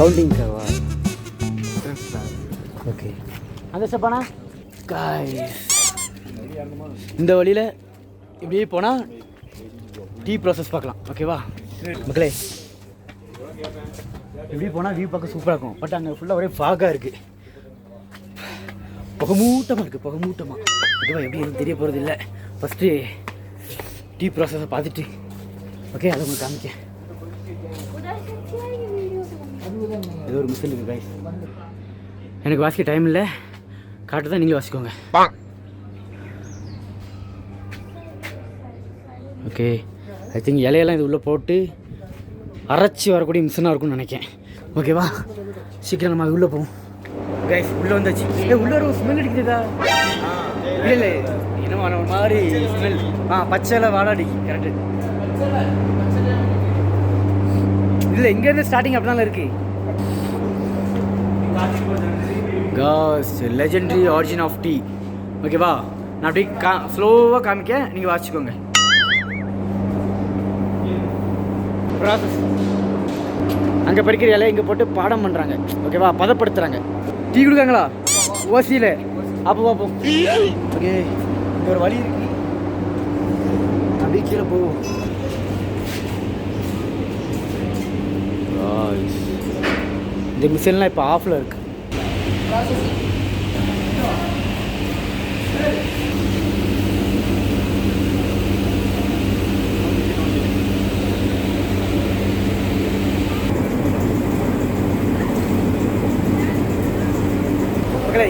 கவுண்டிங்காவா? Okay, அந்த ஸ்டெப்பானா guys. இந்த வழியில் இப்படியே போனால் டீ ப்ராசஸ் பார்க்கலாம். ஓகேவா மக்களே? இப்படி போனால் வியூ பார்க்க சூப்பராக இருக்கும். பட் அங்கே ஃபுல்லாக ஒரே ஃபாகாக இருக்குது, புகமூட்டமாக இருக்குது, புகமூட்டமாக. ஓகேவா? எப்படி எனக்கு தெரிய போகிறது இல்லை. ஃபஸ்ட்டு டீ ப்ராசஸை பார்த்துட்டு ஓகே அதை உங்களுக்கு காமிக்க. ஏதோ ஒரு மிஷின் இருக்குது கைஸ். எனக்கு வாசிக்க டைம் இல்லை, காட்டு தான் நீங்களும் வாசிக்கோங்க. ஓகே, ஐ திங்க் இலையெல்லாம் இது உள்ளே போட்டு அரைச்சி வரக்கூடிய மிஷினாக இருக்கும்னு நினைக்கிறேன். ஓகேவா? சீக்கிரம் நம்ம உள்ளே போவோம் கைஸ். உள்ளே வந்தாச்சு. உள்ளே ஒரு ஸ்மெல் அடிக்குதுதா? இல்லை இல்லை, என்னமோ ஒரு மாதிரி ஸ்மெல். பச்சையில் வாடாடி. கரெக்டு. இல்லை, இங்கேருந்து ஸ்டார்டிங் அப்படி தான் இருக்குது. Cause legendary origin of tea. ஓகேவா? நான் அப்படி ஸ்லோவாக காமிக்க, நீங்கள் வாசிக்கோங்க. ப்ராசஸ் அங்கே பறிக்கிற இலையை இங்கே போட்டு பாடம் பண்ணுறாங்க. ஓகேவா? பதப்படுத்துகிறாங்க. டீ கொடுக்காங்களா ஓசியில்? அப்போ பார்ப்போம். ஓகே, இங்கே ஒரு வழி இருக்கு, அப்படியே கீழே போவோம். இந்த மிஷின்லாம் இப்போ ஆஃபில் இருக்கு.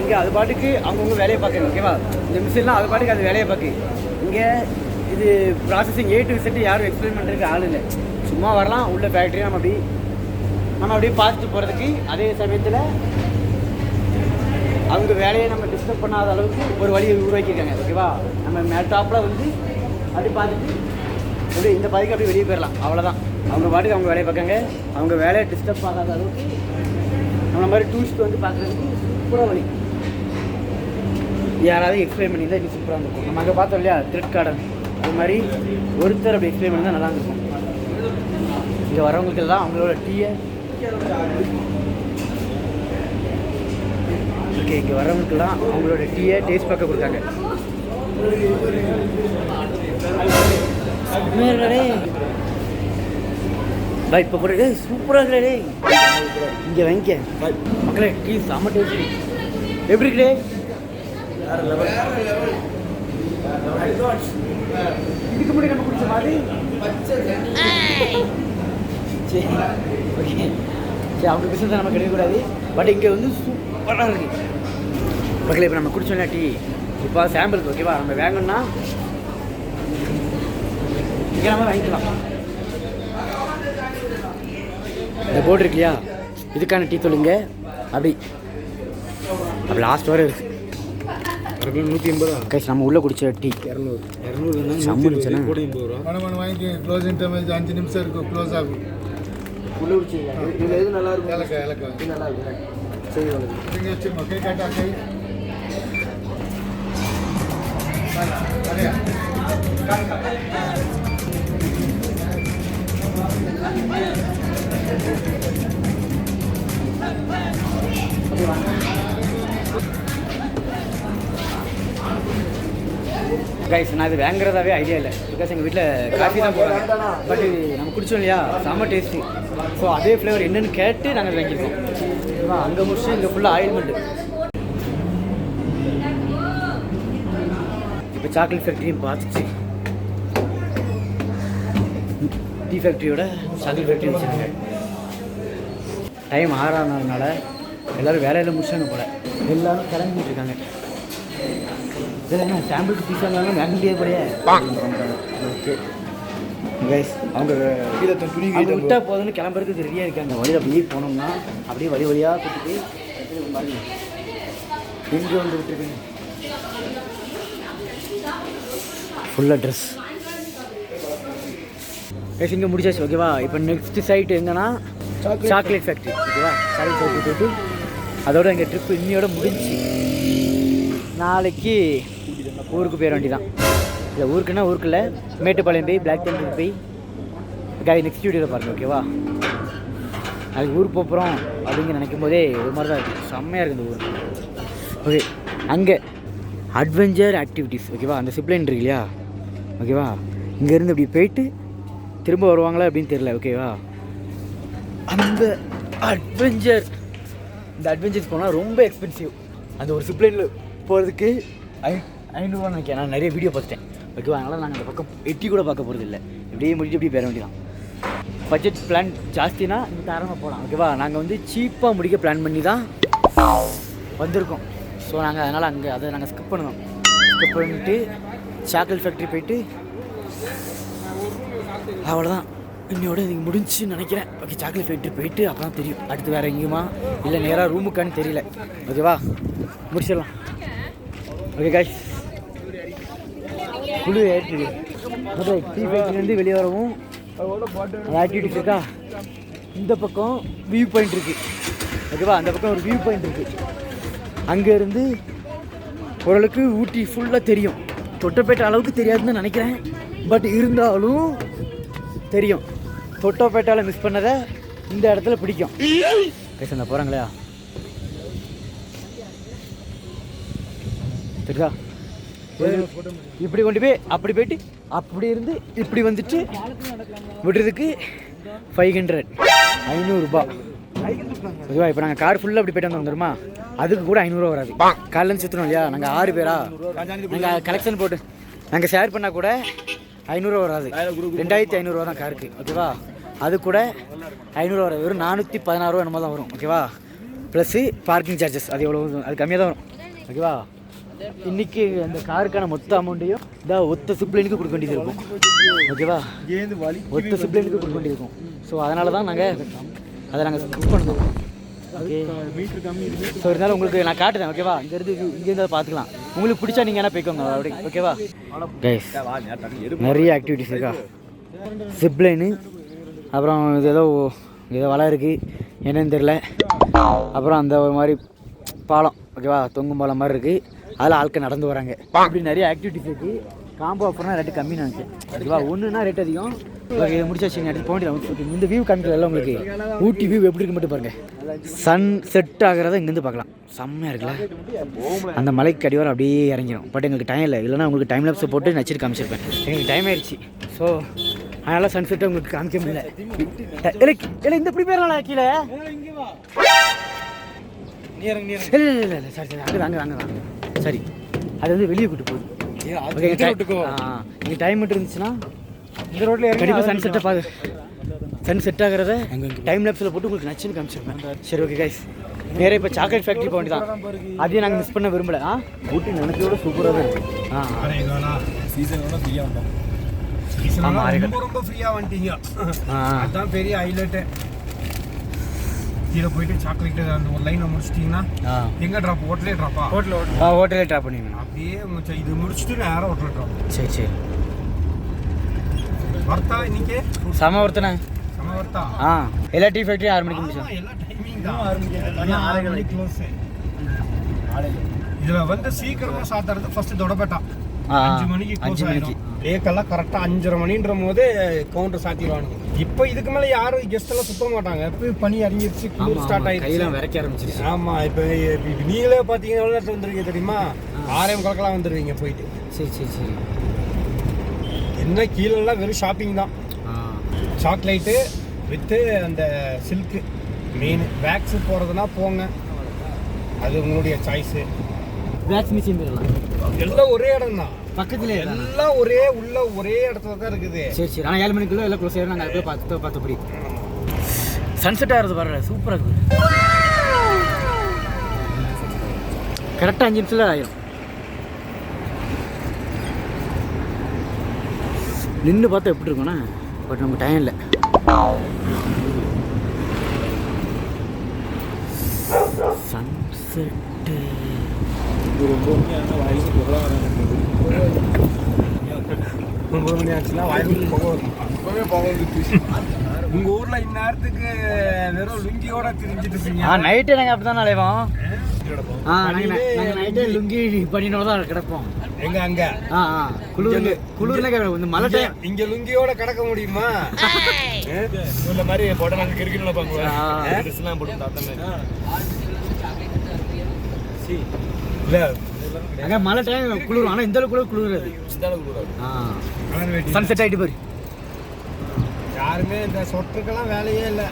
இங்கே அது பாட்டுக்கு அவங்கவுங்க வேலையை பார்க்குங்க. ஓகேவா? இந்த மிஷின்லாம் அது பாட்டுக்கு அது வேலையை பார்க்கு. இங்கே இது ப்ராசஸிங் A to Z யாரும் எக்ஸ்பிளைன் பண்ணுறதுக்கு ஆள் இல்லை. சும்மா வரலாம் உள்ள ஃபேக்ட்ரி நம்ம அப்படியே பார்த்துட்டு போகிறதுக்கு. அதே சமயத்தில் அவங்க வேலையை நம்ம டிஸ்டர்ப் பண்ணாத அளவுக்கு ஒரு வழியை உருவாக்கியிருக்காங்க. ஓகேவா? நம்ம மேட்டாப்பில் வந்து அப்படி பார்த்துட்டு அப்படியே இந்த பாதிக்கு அப்படியே வெளியே போயிடலாம். அவ்வளோதான். அவங்க பாட்டுக்கு அவங்க வேலையை பார்க்காங்க. அவங்க வேலையை டிஸ்டர்ப் ஆகாத அளவுக்கு நம்மள மாதிரி டூரிஸ்ட் வந்து பார்க்குறதுக்கு சூப்பராக வழி. யாராவது எக்ஸ்பிளைன் பண்ணி தான் இன்னும் சூப்பராக இருந்திருக்கும். நம்ம அங்கே பார்த்தோம் இல்லையா த்ரெட் கார்டன், அது மாதிரி ஒருத்தர் அப்படி எக்ஸ்பிளைன் பண்ணி தான் நல்லா இருந்திருக்கும். இங்கே வரவங்களுக்கு எல்லாம் அவங்களோட டீயை ஓகே இங்கே வரவங்களுக்கெல்லாம் அவங்களோட டீயை டேஸ்ட் பார்க்க கொடுத்தாங்க. பாய் இப்போ போட்டு சூப்பராக இருக்குடே. இங்கே வாங்கிக்க மக்களே, டீ செம்ம டேஸ்டி. எப்படி இருக்குடே? இதுக்கு முன்னாடி நம்ம குடிச்ச மாதிரி சரி ஓகே சரி, அவங்க பிஸ்னஸ் தான் நம்ம கிடைக்கக்கூடாது. பட் இங்கே வந்து சூப்பராக இருக்குது மக்களே. இப்போ நம்ம குடிச்சோம்னா டீ இப்போ சாம்பிளுக்கு ஓகேவா? நம்ம வாங்கணும்னா இங்கே நம்ம வாங்கிக்கலாம். இந்த போர்டு இருக்கு இல்லையா, இதுக்கான டீ சொல்லுங்க. அப்படி லாஸ்ட் வரை இருக்குது. 180 கைஸ். நம்ம உள்ளே குடிச்ச டீ 200 சம்முச்சுன்னா வாங்கி க்ளோசிங் டைம் 5 நிமிஷம் இருக்கும், க்ளோஸ் ஆகும். உள்ளே குடிச்சு இதில் எது நல்லா இருக்கும்? இது நல்லா இருக்கும். சரி நீங்கள் வச்சு மக்கள் காட்டா கை கைஸ். நான் இது வாங்குறதாவே ஐடியா இல்லை. பிகாஸ் எங்கள் வீட்டில் காஃபி தான் போடுறாங்க. பட் நம்ம குடித்தோம் இல்லையா, செம்ம டேஸ்ட்டு. ஸோ அதே ஃப்ளேவர் என்னென்னு கேட்டு நாங்கள் வாங்கியிருக்கோம். அங்கே முடிச்சு இங்கே ஃபுல்லாக ஆயில்மெண்ட்டு. இப்போ சாக்லேட் ஃபேக்ட்ரியும் பார்த்துச்சு. டீ ஃபேக்ட்ரியோட சாக்லேட் ஃபேக்ட்ரி வச்சுருக்காங்க. டைம் 6ஆனதுனால எல்லோரும் வேலையில் முடிச்சாங்க போல். எல்லோரும் கிளம்பிட்டு இருக்காங்க. இதில் என்ன சாம்பிளுக்கு பீஸ் வாங்கினாலும் வாங்க முடியாது போலையே. ஓகே கைஸ், அவங்க விட்டா போதுன்னு கிளம்புறதுக்கு ரெடியாக இருக்காங்க. வழியில் அப்படியே போனோம்னா அப்படியே வழி வழியாக கூட்டிட்டு எங்கே வந்து விட்டுருக்கேன். ஃபுல்லாக ட்ரெஸ் கைஸ் இங்கே முடிச்சாச்சு. ஓகேவா? இப்போ நெக்ஸ்ட் சைட்டு எங்கன்னா சாக்லேட் ஃபேக்ட்ரி. ஓகேவா? சாக்லேட் ஃபேக்ட்ரி போய்ட்டு அதோட எங்கள் ட்ரிப்பு இன்னையோட முடிஞ்சு நாளைக்கு ஊருக்கு போயிட வேண்டியதான். இல்லை ஊருக்குன்னா ஊருக்குள்ள மேட்டுப்பாளையம் போய் பிளாக் தண்டர் போய் காய் நெக்ஸ்ட் வீடியோவில் பாருங்கள். ஓகேவா? அதுக்கு ஊர் போகிறோம் அப்படிங்கிற நினைக்கும் போதே ஒரு மாதிரி தான் இருக்குது. செம்மையாக இருக்குது இந்த ஊர். ஓகே, அங்கே அட்வென்ச்சர் ஆக்டிவிட்டீஸ் ஓகேவா, அந்த சிப்லைன் இருக்கு இல்லையா ஓகேவா, இங்கேருந்து இப்படி போயிட்டு திரும்ப வருவாங்களா அப்படின்னு தெரியல ஓகேவா. அந்த இந்த அட்வென்ச்சர்ஸ் போனால் ரொம்ப எக்ஸ்பென்சிவ். அந்த ஒரு சிப்லைனில் போகிறதுக்கு 500 நினைக்கிறேன். நான் நிறைய வீடியோ பார்த்துட்டேன் ஓகேவா. அதனால் நாங்கள் அந்த பக்கம் எட்டி கூட பார்க்க போகிறது இல்லை. இப்படியே முடிச்சு இப்படி பேர வேண்டியதான். பட்ஜெட் பிளான் ஜாஸ்தினா இந்த தாராளமாக போகலாம் ஓகேவா. நாங்கள் வந்து சீப்பாக முடிக்க பிளான் பண்ணி தான் வந்திருக்கோம். ஸோ நாங்கள் அதனால் அதை நாங்கள் ஸ்கிப் பண்ணிட்டு சாக்லேட் ஃபேக்ட்ரி போயிட்டு அவ்வளோதான். இன்னையோட இதுக்கு முடிஞ்சுன்னு நினைக்கிறேன். ஓகே, சாக்லேட் ஃபேக்ட்ரி போயிட்டு அப்போ தான் தெரியும் அடுத்து வேறு எங்கேயுமா இல்லை நேராக ரூமுக்கான்னு தெரியல ஓகேவா. முடிச்சிடலாம். ஓகே காய்ஸ், குழு ஏற்று டீ ஃபேக்ட்ரிலேருந்து வெளியே வரவும் ஆக்டிவிட்டிஸ் இருக்கா. இந்த பக்கம் வியூ பாயிண்ட் இருக்குது ஓகேவா. அந்த பக்கம் ஒரு வியூ பாயிண்ட் இருக்குது. அங்கேருந்து ஓரளவுக்கு ஊட்டி ஃபுல்லாக தெரியும். தொட்டப்பேட்டை அளவுக்கு தெரியாதுன்னு நினைக்கிறேன், பட் இருந்தாலும் தெரியும். தொட்டப்பேட்டாவில் மிஸ் பண்ணதை இந்த இடத்துல பிடிக்கும். பேச அந்த போகிறாங்களா சரிதா. இப்படி கொண்டு போய் அப்படி போயிட்டு அப்படி இருந்து இப்படி வந்துட்டு விடுறதுக்கு 500 ஓகேவா. இப்போ நாங்கள் கார் ஃபுல்லாக அப்படி போய்ட்டு வந்துருமா, அதுக்கு கூட 500 வராது. காலையில் சுற்றணும் இல்லையா, நாங்கள் 6 பேரா, நாங்கள் கலெக்ஷன் போட்டு நாங்கள் ஷேர் பண்ணால் கூட 500 வராது. 2500 தான் காருக்கு ஓகேவா. அது கூட 500 வராது, வெறும் 416 என்னமோ தான் வரும் ஓகேவா. ப்ளஸ்ஸு பார்க்கிங் சார்ஜஸ் அது எவ்வளோ, அது கம்மியாக தான் வரும் ஓகேவா. இன்றைக்கி அந்த காருக்கான மொத்த அமௌண்ட்டையும் இந்த ஒத்த சிப்லைனுக்கு கொடுக்க வேண்டியது இருக்கும் ஓகேவா. ஒத்த சிப்லைனுக்கு கொடுக்க வேண்டியது இருக்கும். ஸோ அதனால தான் அதை நாங்கள் ஸ்கிப் பண்ணுவோம் ஓகே. ஸோ இருந்தாலும் உங்களுக்கு நான் காட்டுறேன் ஓகேவா. இங்கேருந்து பார்த்துக்கலாம். உங்களுக்கு பிடிச்சா நீங்கள் என்ன போய்க்கோங்க அப்படி ஓகேவா. கைஸ், நிறைய ஆக்டிவிட்டிஸ் இருக்கா. சிப்லைனு, அப்புறம் இது ஏதோ வலை இருக்குது என்னன்னு தெரில. அப்புறம் அந்த ஒரு மாதிரி பாலம் ஓகேவா, தொங்கும் பாலம் மாதிரி இருக்குது. அதில் ஆட்கள் நடந்து வராங்க. இப்படி நிறைய ஆக்டிவிட்டிஸ் இருக்குது. காம்போ ஆஃபர்னால் ரேட்டு கம்மின்னு நினைச்சேன் ஓகேவா. ஒன்றுனா ரேட் அதிகம். ஓகே, முடிச்சாச்சு. எடுத்து போக வேண்டியது. இந்த வியூ காமிக்கிறதுல உங்களுக்கு ஊட்டி வியூ எப்படி இருக்கு மட்டும் பாருங்கள். சன் செட் ஆகிறத இங்கேருந்து பார்க்கலாம். செம்மையாக இருக்குல்ல. அந்த மலைக்கு அடிவாரம் அப்படியே இறங்கிடும். பட் எங்களுக்கு டைம் இல்லை, இல்லைனா உங்களுக்கு டைம் லேப்ஸை போட்டு நச்சுட்டு காமிச்சிருப்பேன். எங்களுக்கு டைம் ஆயிடுச்சு. ஸோ அதனால் சன் செட்டை உங்களுக்கு காமிக்க முடியல. இல்லை இந்த இப்படி பேரலாம் கீழே இல்லை சரி அங்கே சரி, அது வந்து வெளியே கூட்டு போகுது. எங்கள் டைம் மட்டும் இருந்துச்சுன்னா இந்த ரோட்டில் கண்டிப்பாக சன் செட்டை சன் செட் ஆகிறத டைம் லேப்ஸில் போட்டு உங்களுக்கு நச்சுன்னு காமிச்சிருப்பேன். சரி ஓகே கைஸ், நேராக இப்போ சாக்லேட் ஃபேக்ட்ரி போக வேண்டியதான். அதையும் நாங்கள் மிஸ் பண்ண விரும்பலை. ஊட்டி நினைச்சோட சூப்பராக தான் இருக்குது. ரொம்ப ஃப்ரீயாக வந்துட்டீங்க, அதுதான் பெரிய ஹைலைட்டு. கீழே போயிட்டு சாக்லேட் அந்த ஒரு லைனை முடிச்சிட்டிங்கன்னா எங்கே ட்ராப்? ஹோட்டலே ட்ராப்பா? ஹோட்டலே ட்ராப் பண்ணிங்க அப்படியே இது முடிச்சுட்டு நேரம் ஹோட்டலில் ட்ராப். சரி வர்த்தா இன்னைக்கு செம ஒருத்தனை செம வர்த்தா. எல்லா டீ ஃபேக்ட்ரியும் 6 மணிக்கு முடிச்சோம். எல்லா டைமிங் தான் 6 மணிக்கு க்ளோஸ். இதில் வந்து சீக்கிரமாக சாத்துறது ஃபர்ஸ்ட் தொடப்பேட்டா 5 மணிக்கு க்ளோஸ் ஆகிடும். லேக்கெல்லாம் கரெக்டாக 5:30 மணின்ற போது கவுண்டர் சாத்திடுவானுங்க. இப்போ இதுக்கு மேலே யாரும் கெஸ்ட் எல்லாம் சுத்த மாட்டாங்க. இப்போ பனி இறங்கிடுச்சு, குளிர் ஸ்டார்ட் ஆகிடுச்சு, விரைக்க ஆரம்பிச்சிருச்சு. ஆமாம், இப்போ நீங்களே பார்த்தீங்கன்னா எவ்வளோ நேரத்தில் வந்துருவீங்க தெரியுமா? 6:45 வந்துடுவீங்க போயிட்டு. சரி என்ன கீழெல்லாம் வெறும் ஷாப்பிங் தான். சாக்லேட்டு வித்து அந்த சில்க்கு மெயின். வேக்ஸு போகிறதுனா போங்க, அது உங்களுடைய சாய்ஸு. வேக்ஸ் மிஷின் போயிடலாம். எல்லாம் ஒரே இடம் தான் பக்கத்துல, எல்லாம் ஒரே இடத்துல தான் இருக்குது. சரி ஆனால் 7 மணிக்குள்ள எல்லாம் க்ளோஸ் ஆகிடும். நாங்கள் போய் பார்த்தபடி சன்செட் ஆகிறது பாருங்க, சூப்பராக இருக்குது. கரெக்டாக 5 நிமிஷத்தில் ஆகிடும். நின்று பார்த்தா எப்படி இருக்கும்னா, பட் நமக்கு டைம் இல்லை. சன்செட்டு 9 மணி ஆச்சுன்னா வாய்ப்பு போக உங்க ஊர்ல இந்நேரத்துக்கு வெறும் லுங்கியோட திரிஞ்சிட்டு இருக்கீங்க. நைட்டு நாங்கள் அப்படி தான் அலைவோம். நாங்கள் நைட்டே லுங்கி பண்ணினோட தான் கிடப்போம். எங்க அங்க குளிர்ல இந்த மழை டைம் இங்க லுங்கியோட கிடக்க முடியுமா? இந்த மாதிரி போட நாங்கள் கிரிக்கெட் போட்டு இல்ல அங்க மழை டைம் குளிரும். ஆனால் இந்த அளவுக்கு குளிராது. சன்செட் ஆகிட்டு பாரு. யாருமே இந்த சொட்டுக்கெல்லாம் வேலையே இல்லை.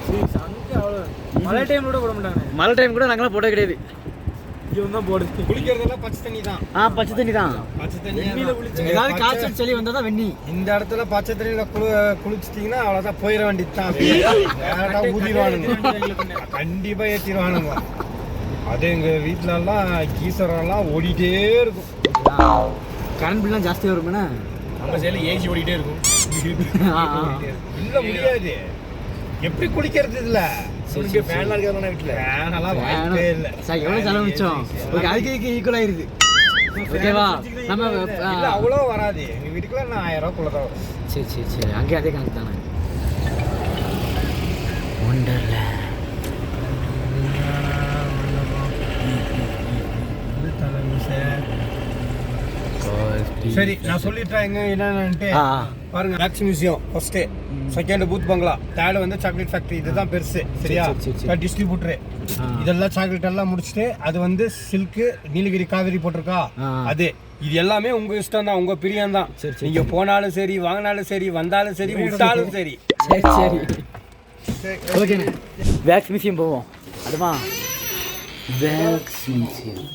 மழை டைம் கூட போட மாட்டாங்க. மழை டைம் கூட நாங்களாம் போட கிடையாது. குளிக்கிறதெல்லாம் பச்சை தண்ணி தான். பச்சை தண்ணி தான். பச்சை தண்ணி ஏதாவது காய்ச்சல் சளி வந்தால் தான் வெண்ணி. இந்த இடத்துல பச்சை தண்ணியில குளிச்சிட்டிங்கன்னா அவ்வளோதான், போயிட வேண்டியது தான். வேறடா ஊதிடுவானுங்க, கண்டிப்பா ஏற்றிடுவானுங்க. அது எங்கள் வீட்டிலலாம் கீசரெல்லாம் ஓடிட்டே இருக்கும். கரண்ட் பில்லாம் ஜாஸ்தி வருமாண்ணா. நம்ம சைடில் ஏசி ஓடிட்டே இருக்கும். இல்லை முடியாது. எப்படி குளிக்கிறது இல்லை? ஃபேன்லாம் இருக்காது வீட்டில். ஃபேனெல்லாம் வாய்ப்பே இல்லை சார். எவ்வளோ செலவு மிச்சம்? ஓகே, அதுக்கு ஈக்குவலாகிருது. ஓகேவா? நம்ம இல்லை அவ்வளோ வராது. எங்கள் வீட்டுக்குள்ள நான் 1000 ரூபாக்குள்ள தான் வரும். சரி அங்கே அதே கணக்கு தானே. ஒண்டர்ல சரி, நான் சொல்லிட்டேன் எங்க என்னன்ட்டு. பாருங்க, Max museum first, second Bhoot bungalow, third வந்து சாக்லேட் ஃபேக்டரி. இதுதான் பெருசு. சரியா? டிஸ்ட்ரிபியூட்டர் இதெல்லாம் சாக்லேட் எல்லாம் முடிச்சுட்டு அது வந்து சில்க் நீலகிரி காவேரி போட்டிருக்கா அது. இது எல்லாமே உங்க இஷ்டம் தான், உங்க பிரியம் தான். நீங்க போனாலும் சரி, வாங்கினாலும் சரி, வந்தாலும் சரி, விட்டாலும் சரி. ஓகே, வேக்ஸ் மியூசியம் போவோம். அதுமா வேக்ஸ் மியூசியம்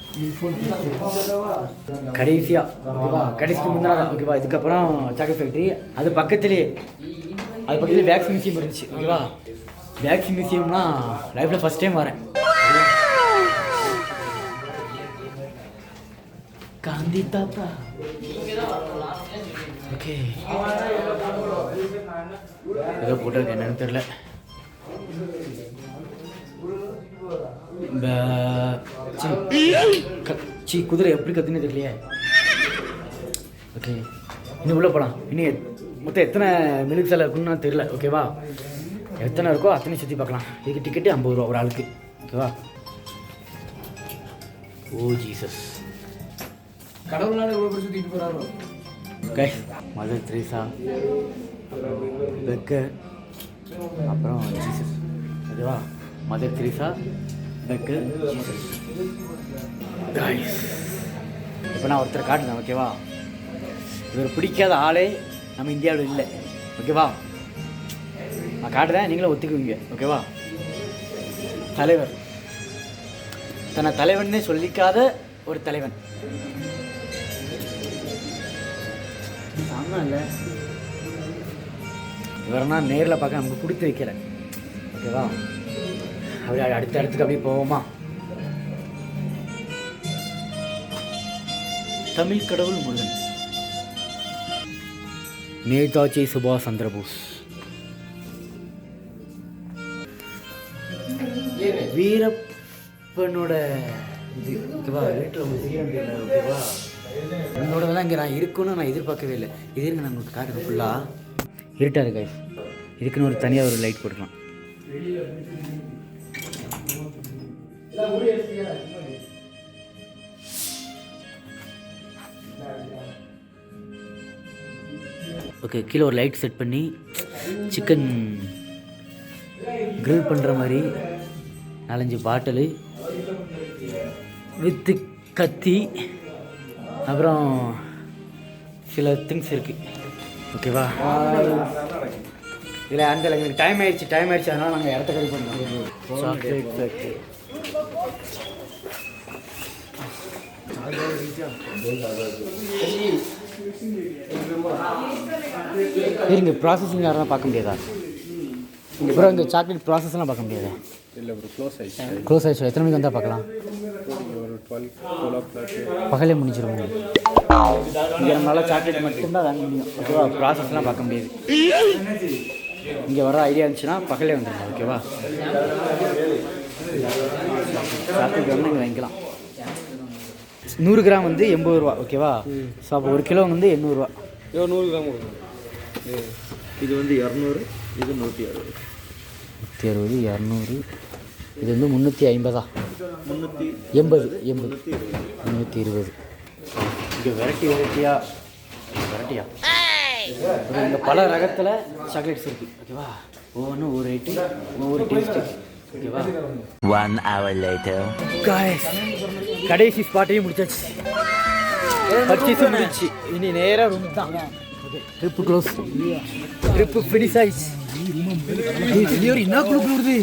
கடைசிக்கு முன்னாடி. ஓகேவா? இதுக்கப்புறம் சாக்லேட் ஃபேக்ட்ரி, அது பக்கத்துலேயே வேக்ஸ் மியூசியம் இருந்துச்சு. ஓகேவா? வேக்ஸ் மியூசியம்னா லைஃப்பில் ஃபஸ்ட் டைம் வரேன். காந்தி தாத்தா. ஓகே, ஏதோ போட்டிருக்கு, என்னன்னு தெரியல. குதிரை எப்படி கத்துன்னு தெரியலையே. ஓகே, இன்னும் உள்ளே போகலாம். இன்னும் மொத்தம் எத்தனை மில்க் சாலை இருக்குன்னு தெரியல. ஓகேவா? எத்தனை இருக்கோ அத்தனை சுற்றி பார்க்கலாம். இதுக்கு டிக்கெட்டு 50 ரூபா ஒரு ஆளுக்கு. ஓகேவா? ஓ ஜீசஸ், கடவுளால் எவ்வளோ பேர் சுற்றிட்டு போகிறாரோ. ஓகே, மதர் தெரேசா, பெக்கர், அப்புறம் ஜீசஸ். ஓகேவா? Mother Teresa, beggar, Jesus. Guys, இப்போ நான் ஒருத்தர் காட்டுறேன். ஓகேவா? இவர் பிடிக்காத ஆளே நம்ம இந்தியாவில் இல்லை. ஓகேவா? நான் காட்டுறேன், நீங்களும் ஒத்துக்குவீங்க. ஓகேவா? தலைவர், தன்னை தலைவன்னே சொல்லிக்காத ஒரு தலைவன். சாமான் இல்லை, இவரனா நேரில் பார்க்க நமக்கு கொடுத்து வைக்கல. ஓகேவா? அப்படியே அடுத்த இடத்துக்கு அப்படியே போவோமா? தமிழ் கடவுள் முருகன், நேதாஜி சுபாஷ் சந்திரபோஸ், வீரப்பனோட இது. ஓகேவா? வீட்டில் உங்களுக்கு செய்ய வேண்டியதில்லை. ஓகேவா? என்னோடதெல்லாம் இங்கே நான் இருக்குன்னு நான் எதிர்பார்க்கவே இல்லை. இது இருங்க, நான் உங்களுக்கு காட்டுறேன். ஃபுல்லாக இருட்டாக இருக்கு. இதுக்குன்னு ஒரு தனியாக ஒரு லைட் போட்டுக்கலாம். ஓகே, கீழே ஒரு லைட் செட் பண்ணி சிக்கன் கிரில் பண்ணுற மாதிரி 4-5 பாட்டிலு வித்து கத்தி, அப்புறம் சில திங்ஸ் இருக்குது. ஓகேவா? இதில் அந்த எங்களுக்கு டைம் ஆயிடுச்சு. அதனால் நாங்கள் இடத்த கறி பண்ணுறோம். Chocolate factory. இருங்க, ப்ராசஸிங் யாரெல்லாம் பார்க்க முடியாதா? அப்புறம் இங்கே சாக்லேட் ப்ராசஸ்லாம் பார்க்க முடியாதா? இல்லை ப்ரோ, க்ளோஸ் ஆயிடுச்சு. எத்தனை மணிக்கு வந்தால் பார்க்கலாம்? ஒரு 12 பகலே முடிஞ்சிடும். இங்கே நம்மளால் சாக்லேட் மட்டும்தான் வாங்க முடியும். ஓகேவா? ப்ராசஸ்லாம் பார்க்க முடியாது. இங்கே வர ஐடியா இருந்துச்சுன்னா பகலே வந்துடுங்க. ஓகேவா? சாக்லேட் வந்து இங்கே வாங்கிக்கலாம். 100 கிராம் வந்து 80 ரூபா. ஓகேவா? ஸோ அப்போ 1 கிலோ வந்து 800 ரூபா. 100 கிராம் இது வந்து 200, இது 160. 200, இது வந்து 350. 80 320. இங்கே வெரைட்டியா இங்கே பல ரகத்தில் சாக்லேட்ஸ் இருக்குது. ஓகேவா, ஒவ்வொன்றும் ஒரு ரேட்டு, ஒவ்வொரு டேஸ்ட்டு. ஓகேவா. 1 hour later. காய்ஸ், கடைசி ஸ்பாட்டையும் முடிச்சாச்சு, பர்ச்சேஸும் முடிச்சு. இனி நேராக ரூம் தான். Okay, trip close, trip finish ஆயிடுச்சு. வெளியூர் என்ன கொடுக்குறது?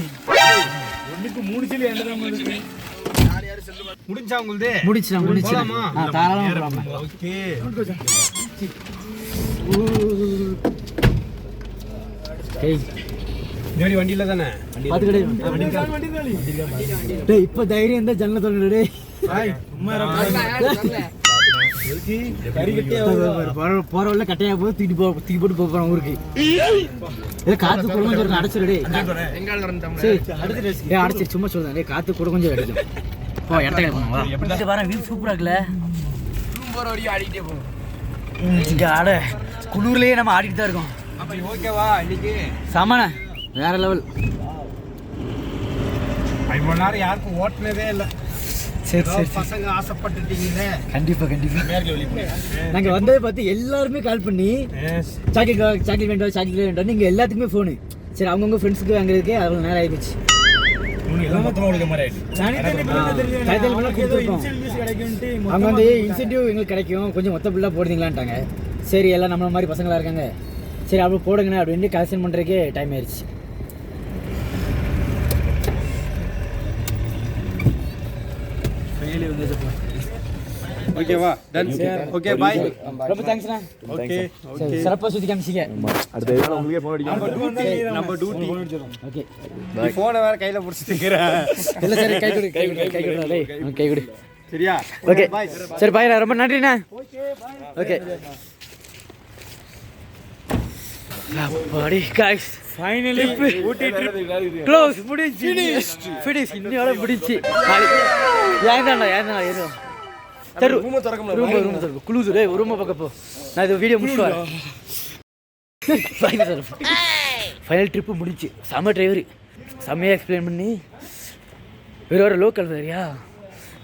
ஒன்றுக்கு 3 சொல்லி முடிஞ்சா உங்களுது? முடிச்சு தாராளமாக. ஓகே, வண்டியில தானே இப்ப தைரியம் தான் ஜன்னல தொடர்ந்து போற உள்ள கட்டையா போய் தூக்கி போட்டு போறோம் ஊருக்கு. காத்து கூட கொஞ்சம் அடைச்சிரு. அடைச்சி சும்மா சொல்றேன், காத்து கூட கொஞ்சம் அடிக்கும். சூப்பரா இருக்குல்ல, குளூர்லயே நம்ம ஆடிட்டு தான் இருக்கோம். ஓகேவா, இன்னைக்கு சமண வேற லெவல். இவ்வளோ நேரம் யாருக்கும் ஓட்டுனதே இல்லை. சரி பசங்க ஆசைப்பட்டுட்டீங்களே. கண்டிப்பா நாங்கள் வந்ததை பார்த்து எல்லாருமே கால் பண்ணி சாக்லேட் வேண்டாம் நீங்கள் எல்லாத்துக்குமே ஃபோனு. சரி, அவங்கவுங்க ஃப்ரெண்ட்ஸுக்கு வாங்குறதுக்கே அவ்வளோ நேரம் ஆகிடுச்சு. அவங்க வந்து இன்சென்டிவ் எங்களுக்கு கிடைக்கும், கொஞ்சம் மொத்த பில்லாக போடுறீங்களான்ட்டாங்க. சரி, எல்லாம் நம்மள மாதிரி பசங்களாக இருக்காங்க, சரி அப்போ போடுங்கண்ணே அப்படின்ட்டு கலெக்ஷன் பண்ணுறதுக்கே டைம் ஆயிடுச்சு. ஓகேவா, டன். Okay, by. ரொம்ப தேங்க்ஸ்ண்ணா. ஓகே, சிறப்பாக சுற்றி காமிச்சிங்க. அடுத்த இதெல்லாம் உங்களுக்கே ஃபோன் அடிக்கும். நம்ம டியூட்டி. ஓகே, நீ ஃபோனை வேற கையில் பிடிச்சிட்டு இருக்கிற. இல்லை சரி, கை கொடு. சரியா? ஓகே, சரி பாய், ரொம்ப நன்றிண்ணா. ஓகே, guys, finally ஊட்டி ட்ரிப் க்ளோஸ் முடிஞ்சு. ஃபினிஷ் இன்னையோட முடிஞ்சு. ஏன்டா ஏறும் தரு ரூம் திறக்க குளூஸ். டேய், ரூம் பக்கம் போ, நான் இது வீடியோ முடிச்சு வரேன். ஃபைனல் ட்ரிப்பு முடிஞ்சு. செம்ம டிரைவர், செம்மையாக எக்ஸ்பிளைன் பண்ணி வேறு லோக்கல் வேறையா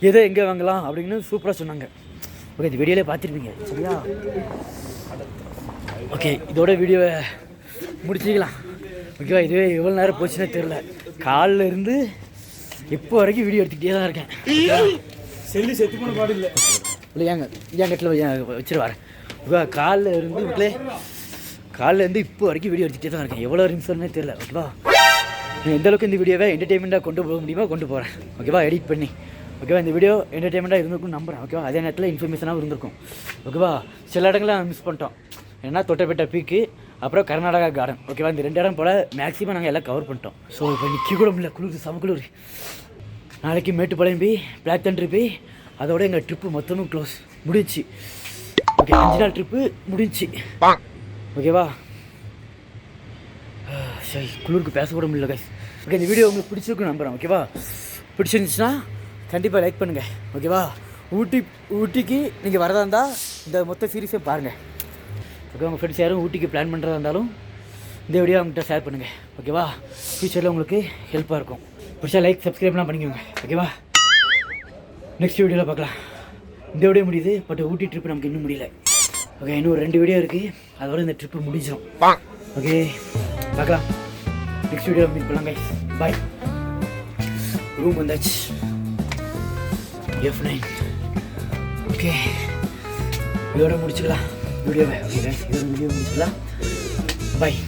எதோ எங்கே வாங்கலாம் அப்படின்னு சூப்பராக சொன்னாங்க. ஓகே, இந்த வீடியோவிலே பார்த்துருப்பீங்க. சரியா? ஓகே, இதோட வீடியோவை முடிச்சிக்கலாம். ஓகேவா, இதுவே எவ்வளோ நேரம் போச்சுன்னே தெரில. காலில் இருந்து இப்போ வரைக்கும் வீடியோ எடுத்துக்கிட்டே தான் இருக்கேன். செல்லு செத்து போன பாடு இல்லை. என் கட்டில் வச்சுட்டு வரேன். ஓகே, காலில் இருந்து இப்போ வரைக்கும் வீடியோ எடுத்துகிட்டே தான் இருக்கேன். எவ்வளோ நிமிஷம்னே தெரில. ஓகேவா, எந்தளவுக்கு இந்த வீடியோவை என்டர்டெயின்மெண்ட்டாக கொண்டு போக முடியுமோ கொண்டு போகிறேன். ஓகேவா, எடிட் பண்ணி. ஓகேவா, இந்த வீடியோ என்டர்டெயின்மெண்ட்டாக இருந்திருக்கும்னு நம்புகிறேன். ஓகேவா, அதே நேரத்தில் இன்ஃபர்மேஷனாகவும் இருந்திருக்கும். ஓகேவா, சில இடங்களில் மிஸ் பண்ணிட்டோம். ஏன்னா தொட்டப்பேட்டை பீக்கு, அப்புறம் கர்நாடகா கார்டன். ஓகேவா, இந்த 2 இடம் போல் மேக்ஸிமம் நாங்கள் எல்லாம் கவர் பண்ணிட்டோம். ஸோ இப்போ நிற்க கூட முடியல, குளிர் செம குளிர். நாளைக்கு மேட்டுப்பாளையம் போய் பிளாக் தண்டர் போய் அதோட எங்கள் ட்ரிப்பு மொத்தமும் க்ளோஸ் முடிச்சு. ஓகே, 5 நாள் ட்ரிப்பு முடிஞ்சு. ஓகேவா, சரி, குளிருக்கு பேசக்கூட முடியல கைஸ். ஓகே, இந்த வீடியோ உங்களுக்கு பிடிச்சிருக்குன்னு நம்புகிறேன். ஓகேவா, பிடிச்சிருந்துச்சுன்னா கண்டிப்பாக லைக் பண்ணுங்கள். ஓகேவா, ஊட்டிக்கு நீங்கள் வரதா இருந்தால் இந்த மொத்த சீரீஸை பாருங்கள். ஓகே, உங்கள் ஃப்ரெண்ட்ஸ் யாரும் ஊட்டிக்கு பிளான் பண்ணுறதா இருந்தாலும் இந்த வீடியோ அவங்ககிட்ட ஷேர் பண்ணுங்கள். ஓகேவா, ஃபியூச்சரில் உங்களுக்கு ஹெல்ப்பாக இருக்கும். பிடிச்சா லைக் சப்ஸ்கிரைப்லாம் பண்ணிக்கோங்க. ஓகேவா, நெக்ஸ்ட் வீடியோவில் பார்க்கலாம். இந்த வீடியோ முடியுது, பட் ஊட்டி ட்ரிப் நமக்கு இன்னும் முடியல. ஓகே, இன்னும் 2 வீடியோ இருக்குது, அதோட இந்த ட்ரிப்பு முடிஞ்சிடும். ஓகே, பார்க்கலாம். நெக்ஸ்ட் வீடியோ மீட் பண்ணலாம் கைஸ். பாய். ரூம் வந்தாச்சு, F9. ஓகே, இதோட முடிச்சுக்கலாம் வீடியோவை. ஓகே, இதோட வீடியோ முடிச்சுக்கலாம். பாய்.